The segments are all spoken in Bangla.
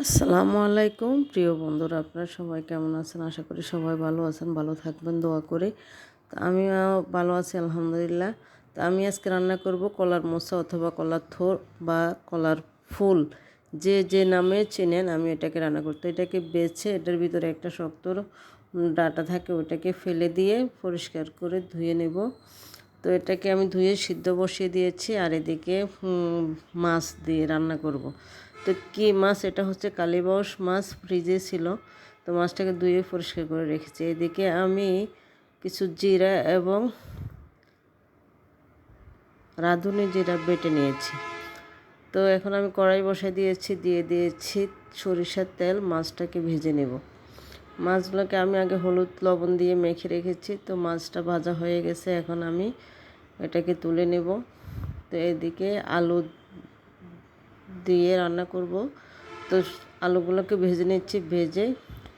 আসসালামু আলাইকুম প্রিয় বন্ধুরা, আপনারা সবাই কেমন আছেন? আশা করি সবাই ভালো আছেন, ভালো থাকবেন দোয়া করে। তো আমিও ভালো আছি আলহামদুলিল্লাহ। তো আমি আজকে রান্না করব কলার মোচা অথবা কলার থোড় বা কলার ফুল, যে যে নামে চেনেন। আমি এটাকে রান্না করতে, এটাকে বেছে এটার ভিতরে একটা শক্ত ডাটা থাকে, ওটাকে ফেলে দিয়ে পরিষ্কার করে ধুয়ে নেব। তো এটাকে আমি ধুয়ে সিদ্ধ বসিয়ে দিয়েছি, আর এদিকে মাছ দিয়ে রান্না করব। তো কী মাছ? এটা হচ্ছে কালীবাউস মাছ, ফ্রিজে ছিল। তো মাছটাকে ধুয়ে পরিষ্কার করে রেখেছি। এদিকে আমি কিছু জিরা এবং রাঁধুনি জিরা বেটে নিয়েছি। তো এখন আমি কড়াই বসাই দিয়েছি, দিয়ে দিয়েছি সরিষার তেল। মাছটাকে ভেজে নেব। মাছগুলোকে আমি আগে হলুদ লবণ দিয়ে মেখে রেখেছি। তো মাছটা ভাজা হয়ে গেছে, এখন আমি এটাকে তুলে নেব। তো এদিকে আলু দিয়ে রান্না করব। তো আলুগুলোকে ভেজে নিচ্ছি, ভেজে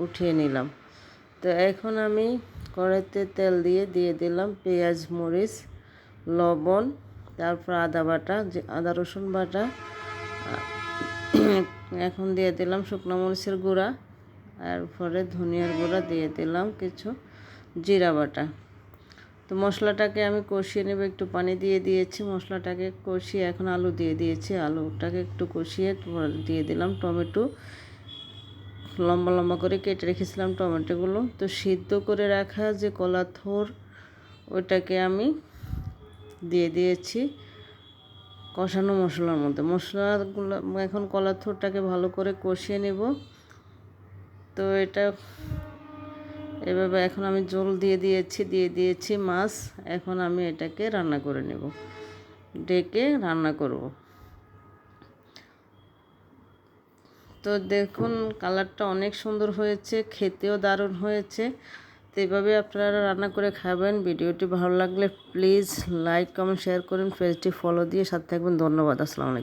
উঠিয়ে নিলাম। তো এখন আমি কড়াইতে তেল দিয়ে দিলাম পেঁয়াজ, মরিচ, লবণ, তারপর আদা বাটা, যে আদা রসুন বাটা। এখন দিয়ে দিলাম শুকনো মরিচের গুঁড়া, আর পরে ধনিয়ার গুঁড়া দিয়ে দিলাম কিছু, জিরা বাটা। তো মশলাটাকে আমি কষিয়ে নেব, একটু পানি দিয়ে দিয়েছি, মশলাটাকে কষিয়ে এখন আলু দিয়ে দিয়েছি। আলুটাকে একটু কষিয়ে দিয়ে দিলাম টমেটো, লম্বা লম্বা করে কেটে রেখেছিলাম টমেটোগুলো। তো সিদ্ধ করে রাখা যে কলার থোড়, ওইটাকে আমি দিয়ে দিয়েছি কষানো মশলার মধ্যে। মশলাগুলো এখন কলার থোড়টাকে ভালো করে কষিয়ে নেব। তো এটা এভাবে এখন আমি জল দিয়ে দিয়েছি মাছ। এখন আমি এটাকে রান্না করে নেব, ডেকে রান্না করব। তো দেখুন কালারটা অনেক সুন্দর হয়েছে, খেতেও দারুণ হয়েছে। তো এইভাবে আপনারা রান্না করে খাবেন। ভিডিওটি ভালো লাগলে প্লিজ লাইক, কমেন্ট, শেয়ার করুন। পেজটি ফলো দিয়ে সাথে থাকবেন। ধন্যবাদ। আসসালামু আলাইকুম।